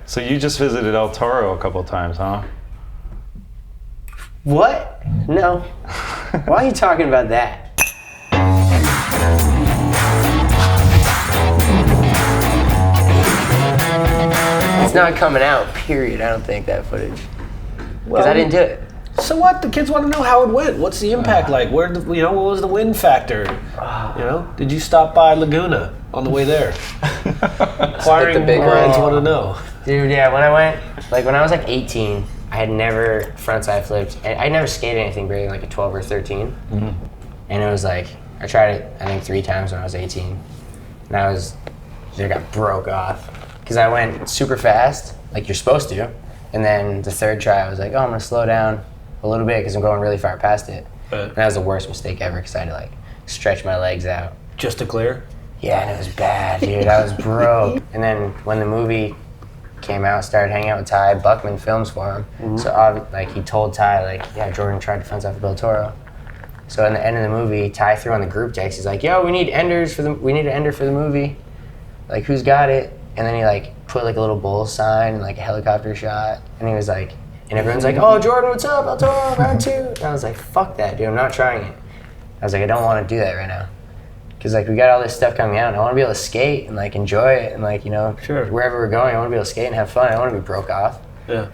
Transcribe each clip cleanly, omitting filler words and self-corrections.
So you just visited El Toro a couple times, huh? What? No. Why are you talking about that? It's not coming out, period. I don't think, that footage. Because I didn't do it. So what? The kids want to know how it went. What's the impact like? What was the wind factor? Did you stop by Laguna on the way there? Acquiring brands want to know. Dude, yeah, when I was like 18, I had never frontside flipped. I never skated anything bigger than like a 12 or 13. Mm-hmm. And it was like, I tried it, I think 3 times when I was 18. And I got broke off. Because I went super fast, like you're supposed to. And then the third try, I was like, I'm going to slow down a little bit because I'm going really far past it. And that was the worst mistake ever because I had to like stretch my legs out. Just to clear? Yeah, and it was bad, dude. I was broke. And then when the movie came out, started hanging out with Ty, Buckman films for him. Mm-hmm. So he told Ty, Jordan tried to fence off Bill Toro. So in the end of the movie, Ty threw on the group text. He's like, "Yo, we need an ender for the movie. Like, who's got it?" And then he put a little bull sign and a helicopter shot. And he was like, and everyone's like, "Oh, Jordan, what's up? El Toro, round 2." And I was like, "Fuck that, dude. I'm not trying it." I was like, I don't want to do that right now. Because we got all this stuff coming out and I want to be able to skate and enjoy it and sure. Wherever we're going, I want to be able to skate and have fun. I don't want to be broke off. Yeah.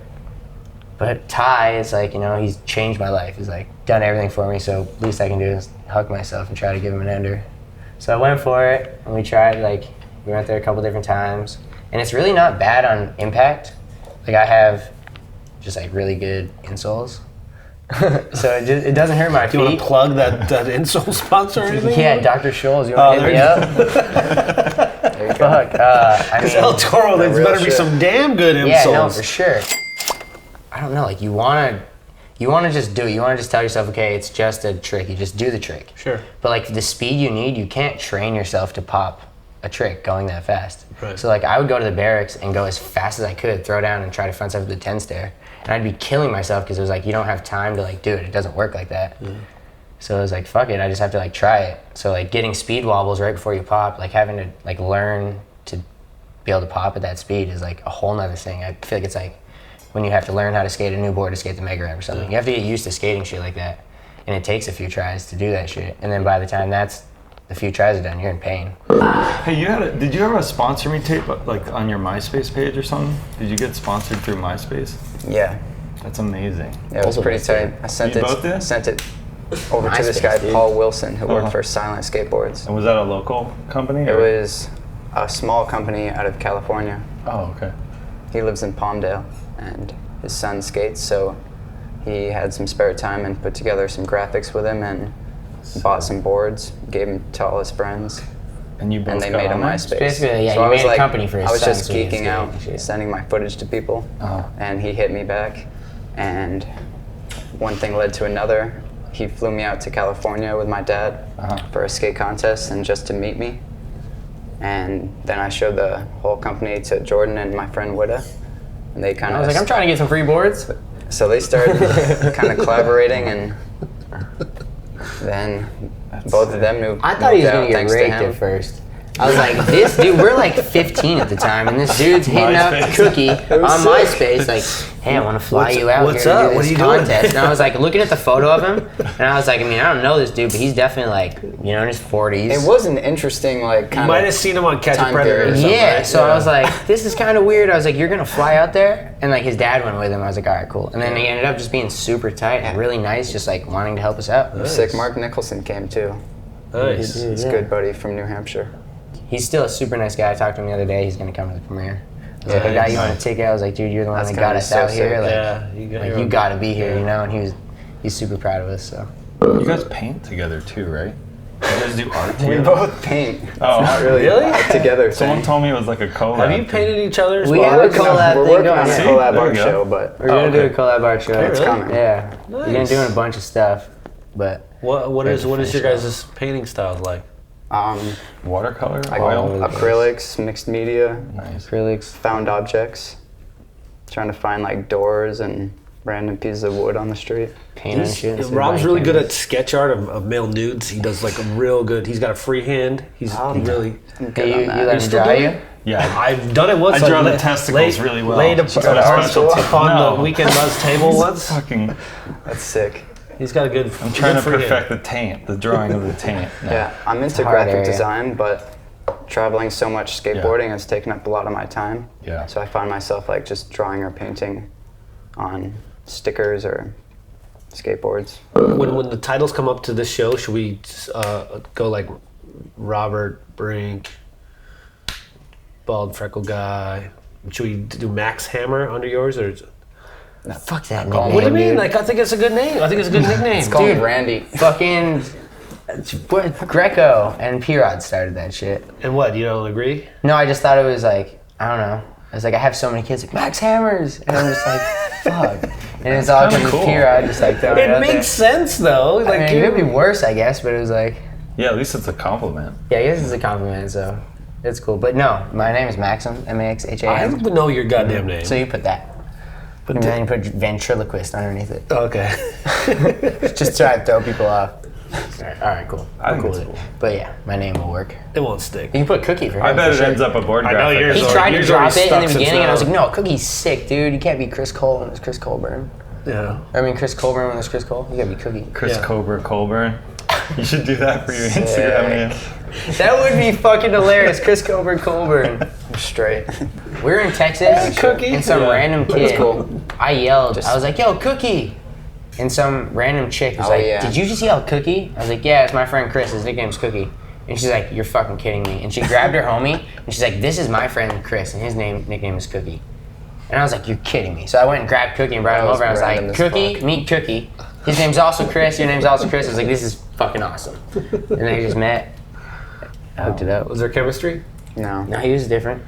But Ty is he's changed my life. He's done everything for me, so least I can do is hug myself and try to give him an ender. So I went for it and we tried, we went there a couple different times. And it's really not bad on impact. I have just really good insoles. So it doesn't hurt my feet. Do you want to plug that insole sponsor or anything? Yeah, Dr. Scholl's. You want to hit me up? There you go. Because El Toro, there's better be some damn good insoles. Yeah, no, for sure. I don't know. You want to just do it. You want to just tell yourself, okay, it's just a trick. You just do the trick. Sure. But the speed you need, you can't train yourself to pop a trick going that fast. Right. So I would go to the barracks and go as fast as I could, throw down and try to frontside with the 10 stair. And I'd be killing myself because it was you don't have time to do it. It doesn't work like that. Mm. So I was fuck it, I just have to try it. So getting speed wobbles right before you pop, having to learn to be able to pop at that speed is a whole nother thing. I feel it's when you have to learn how to skate a new board to skate the Mega Ramp or something. Yeah. You have to get used to skating shit like that. And it takes a few tries to do that shit. And then by the time the few tries are done, you're in pain. Hey, did you have a sponsor me tape on your MySpace page or something? Did you get sponsored through MySpace? Yeah. That's amazing. Yeah, it was pretty tight. I sent it over to this guy, Paul Wilson, who worked for Silent Skateboards. And was that a local company? It was a small company out of California. Oh, okay. He lives in Palmdale, and his son skates, so he had some spare time and put together some graphics with him and bought some boards, gave them to all his friends. And you both and they made a MySpace. Basically, yeah, so you made a company for his son. I was just geeking out, sending my footage to people, and he hit me back. And one thing led to another. He flew me out to California with my dad for a skate contest and just to meet me. And then I showed the whole company to Jordan and my friend Witta. And they kind of... I was I'm trying to get some free boards. So they started kind of collaborating, and then both of them moved. I thought he was going to get raped at first. I was this dude, we're 15 at the time, and this dude's hitting up Cookie on MySpace, hey, I want to fly you out here to do this contest. And I was looking at the photo of him, and I was I don't know this dude, but he's definitely in his 40s. It was an interesting kind you might have seen him on Catch a Predator or something. Yeah, right? so I was this is kind of weird. I was you're going to fly out there? And his dad went with him. I was all right, cool. And then he ended up just being super tight and really nice, just wanting to help us out. Nice. Sick. Mark Nicholson came too. Nice. He's a good buddy from New Hampshire. He's still a super nice guy. I talked to him the other day. He's going to come to the premiere. I was I got you on a ticket. I was dude, you're the one that got us out here. You got to be here, And he's super proud of us. So. You guys paint together too, right? You guys do art together? We both paint. Oh, not really together. Someone told me it was a collab. Have you painted each other's? We have a collab thing going. We're working on a collab art show, but we're going to do a collab art show. It's coming. Yeah. Nice. We're going to do a bunch of stuff, but... What is your guys' painting styles like? Watercolor, oil, acrylics, mixed media, nice. Acrylics, found objects. Trying to find doors and random pieces of wood on the street. Paint and shit. Rob's really good at sketch art of male nudes. He does a real good. He's got a free hand. He's really. You let him draw you? Yeah. I've done it once. I draw the testicles really well. Laid go to art school? upon No. the Weekend Buzz table once. Fucking, That's sick. He's got a good. I'm trying to perfect the taint, the drawing of the taint. No. Yeah, I'm into hard graphic area. design, but traveling so much skateboarding has taken up a lot of my time. Yeah. So I find myself like just drawing or painting on stickers or skateboards. When the titles come up to this show, should we go like Robert, Brink, bald freckle guy? Should we do Max Hammer under yours or? Fuck that Call name. What do you mean? dude. Like I think it's a good name. I think it's a good nickname. It's called Dude. Randy. Fucking Greco and P-Rod started that shit. And what? You don't agree? No, I just thought it was like, I don't know. I was like, I have so many kids like Max Hammers, and I'm just like, fuck. And it's all kinda because cool. P-Rod just like throwing it It out makes sense though. there. Like I mean, it could be worse, I guess, but it was like, Yeah, at least it's a compliment. yeah, I guess it's a compliment, so it's cool. But no, my name is Maxham, I M-A-X-H-A-M. don't even know your goddamn name. So you put that. And then you put ventriloquist underneath it. Okay. Just try to throw people off. Alright, cool. I think cool it's with it. cool. But yeah, my name will work. It won't stick. You can put Cookie for him. I bet for it sure. ends up a board I know graphic. yours He already- tried to yours drop already it in stuck the since beginning, and I was now. like, no, Cookie's sick, dude. You can't be Chris Cole when there's Chris Colbourn. Yeah. I mean, Chris Colbourn when there's Chris Cole. You gotta be Cookie. Chris Yeah. Colbourn. You should do that for your Instagram name. That would be fucking hilarious. Chris Colbourn. I'm straight. We were in Texas, Cookie. and some Yeah. random kid. cool. I yelled. I was like, "Yo, Cookie!" And some random chick was Oh, like, yeah. "Did you just yell Cookie?" I was like, "Yeah, it's my friend Chris. His nickname's Cookie." And she's like, "You're fucking kidding me!" And she grabbed her homie, and she's like, "This is my friend Chris, and his nickname is Cookie." And I was like, "You're kidding me!" So I went and grabbed Cookie and brought That him was over. And I was random like, as "Cookie, fuck. meet Cookie. His name's also Chris. Your name's also Chris." I was like, "This is fucking awesome." And they just met. I hooked it up. Was there chemistry? No. No, he was different.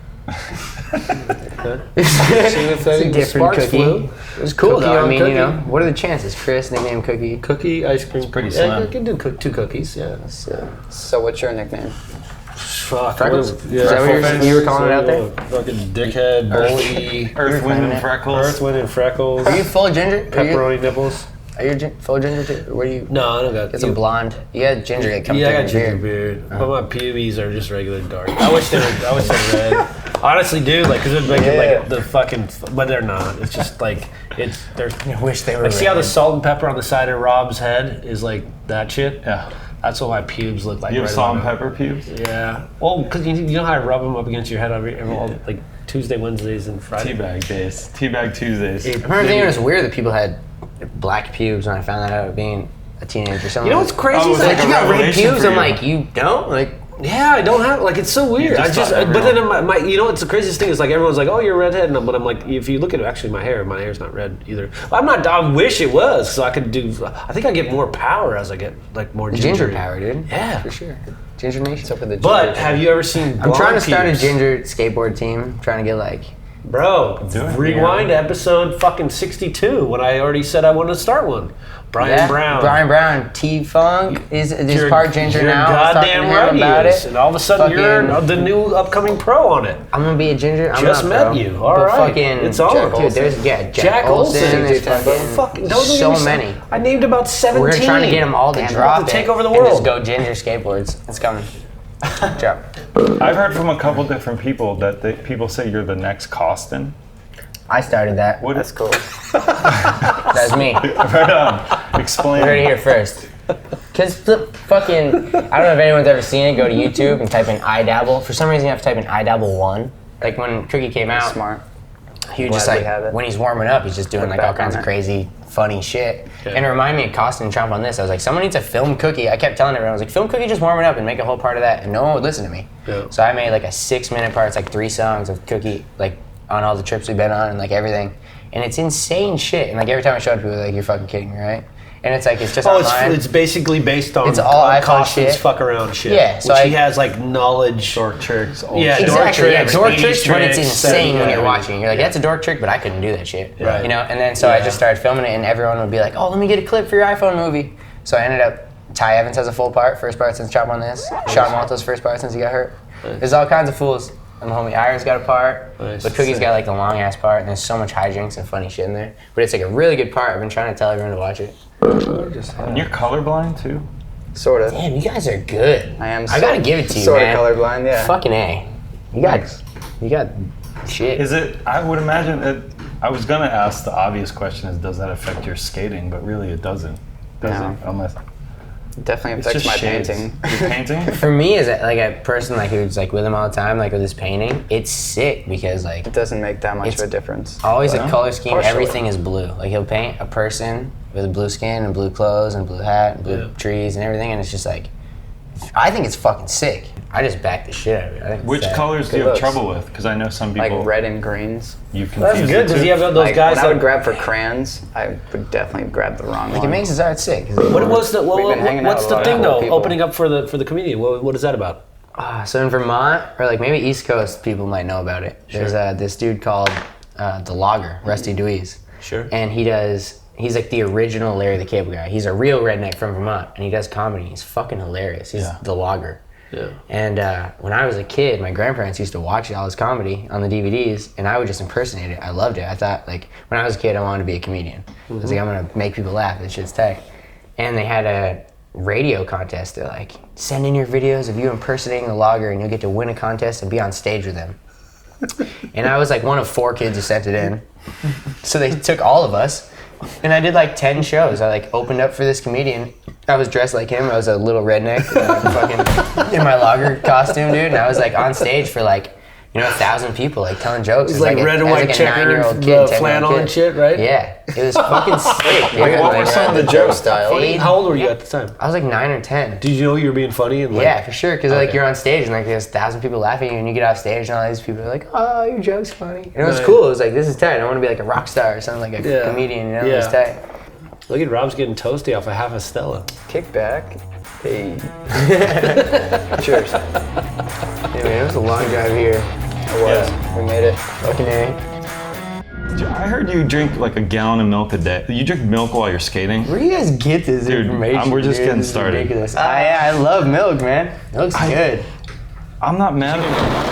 It's a different Sparks Cookie. flew. It was cool Cookie though. I on mean, Cookie. you know, what are the chances? Chris, nickname Cookie. Cookie, ice cream. pretty Yeah, slim. you can do two cookies, yeah. So what's your nickname? Fuck. Freckles? what- Is that what you were calling it out there? Fucking dickhead, bully, Earth, Wind, and Earth, Freckles. Earth, Wind, and Freckles, Are you full ginger? pepperoni nipples. Are you full ginger too? Or what do you? No, I don't got Get some blonde. You got ginger that comes Yeah, I through got your ginger beard. beard, but my pubes are just regular dark. I wish they were red. Honestly, dude, like, cause it'd make it like the fucking, but they're not. It's just like there's. I wish they were. Like, see how the red. salt and pepper on the side of Rob's head is like that shit? Yeah. That's what my pubes look like. You have right salt and about now. pepper pubes? Yeah. Well, because you know how I rub them up against your head like Tuesday, Wednesdays, and Friday. Teabag days. Teabag Tuesdays. I remember thinking it was weird that people had black pubes when I found that out being a teenager. Someone You know what's crazy? Oh, is it's that like, you got red revelation pubes? for I'm you. like, you don't? Like, yeah, I don't have, like, it's so weird. just I just, thought but then everyone- my, you know what's the craziest thing is like everyone's like, oh, you're a redhead, but I'm like, if you look at it, actually my hair's not red either. I'm not. I wish it was, so I could do. I think I get more power as I get like more ginger ginger power, dude. Yeah. For sure. Ginger Nation. What's up with the But ginger? have you ever seen? I'm trying to start a pubes? ginger skateboard team. Trying to get like. Bro, Do it. rewind to episode fucking 62 when I already said I wanted to start one. Brian Brown. Brian Brown. T-Funk is You're- part ginger you're now. I was talking goddamn to him right about he is. it. And all of a sudden you're Fucking- the new upcoming pro on it. I'm gonna be a ginger. I'm Just not met pro, you. All but right. Fucking It's on. Dude, Olsen. there's Jack Olsen. There's Fucking, don't so get me many. I named about 17. We're trying to get them all to drop to take it over the and just world. go ginger skateboards. It's coming. Drop. I've heard from a couple different people that people say you're the next Koston. I started that. What That's is cool. That's me. Explain. You heard it here first. Cause fucking, I don't know if anyone's ever seen it. Go to YouTube and type in iDabble. For some reason, you have to type in iDabble 1. Like when Cookie came out, Smart. he was just Glad we like, have it. when he's warming up, he's just doing Look like all back on kinds of it. crazy, funny shit. Yeah. And it reminded me of Koston and Trump on this. I was like, someone needs to film Cookie. I kept telling everyone, I was like, film Cookie just warming up and make a whole part of that. And no one would listen to me. Yeah. So I made like a 6-minute part. It's like 3 songs of Cookie, like on all the trips we've been on and like everything. And it's insane shit. And like every time I show it to people, they're like, you're fucking kidding me, right? And it's like, it's just online. it's basically based on It's all iPhone Koston's shit. fuck around shit. Yeah, so which he I- has like knowledge. Dork tricks. Old Yeah, shit. dork Exactly, yeah, tricks, dork 80s tricks, but it's tricks, insane when you're 70s. watching. You're like, that's a dork trick, but I couldn't do that shit. Right. You know, and then so I Yeah. just started filming it, and everyone would be like, oh, let me get a clip for your iPhone movie. So I ended up, Ty Evans has a full part, first part since Chop on This. Sean Malto's first part since he got hurt. There's all kinds of fools. And my homie Iron's got a part, Nice. but Cookie's got like the long ass part, and there's so much hijinks and funny shit in there. But it's like a really good part. I've been trying to tell everyone to watch it. And you're colorblind too? Sort of. Damn, you guys are good. I am I gotta give it to you, sort man. of colorblind, yeah. Fucking A. You guys. You got shit. Is it? I would imagine it. I was gonna ask the obvious question: is does that affect your skating? But really, it doesn't. Does No. it? Unless Definitely it's affects just my shades. painting. Your painting? For me, as like a person like who's like with him all the time, like with his painting, it's sick because like It doesn't make that much of It's a difference. always Yeah. a color scheme. Partially. Everything is blue. Like he'll paint a person with blue skin and blue clothes and blue hat and blue Yeah. trees and everything, and it's just like, I think it's fucking sick. I just back the shit out of it. I think it's Which sad. colors do you Good have looks. trouble with? Because I know some people. Like red and greens. You That's confuse good. the Does two. he have those Like guys when I would that? grab for crayons, I would definitely grab the wrong Like one. it makes his art sick. What was the? We've been hanging out What's with a the lot thing of though? people. Opening up for the comedian. What is that about? So in Vermont, or like maybe East Coast, people might know about it. There's this dude called the Logger, Rusty Dweez. Sure. And he's like the original Larry the Cable Guy. He's a real redneck from Vermont, and he does comedy. He's fucking hilarious. He's Yeah. the Logger. Yeah. And when I was a kid, my grandparents used to watch all his comedy on the DVDs, and I would just impersonate it. I loved it. I thought, like, when I was a kid, I wanted to be a comedian. I was like, I'm gonna make people laugh. This shit's tight. And they had a radio contest. They're like, send in your videos of you impersonating the Logger, and you'll get to win a contest and be on stage with him. And I was like one of 4 kids who sent it in. So they took all of us. And I did like 10 shows. I like opened up for this comedian. I was dressed like him. I was a little redneck, fucking in my Logger costume, dude. And I was like on stage for like, 1,000 people, like telling jokes. It's It was like red and I was white like a checker, 9-year-old the kid, 10-year-old flannel kid. and shit, right? Yeah, it was fucking sick. Dude. What Like, were some of the jokes? style. How old were you at the time? I was like 9 or 10. Did you know you were being funny? And like, Yeah, for sure. Because like Okay. you're on stage and like there's 1,000 people laughing at you, and you get off stage and all these people are like, "Oh, your joke's funny." And it was Right. cool. It was like, this is tight. I want to be like a rock star or something, like a Yeah. comedian. It was Yeah. tight. Look at Rob's getting toasty off a half a Stella. Kick back. Hey. Cheers. Yeah, man, it was a long drive here. It was. We made it. Fucking A. I heard you drink like a gallon of milk a day. You drink milk while you're skating? Where do you guys get this Dude, information? we're just dude? getting This is started. ridiculous. Yeah, I love milk, man. Milk's good. I'm not mad at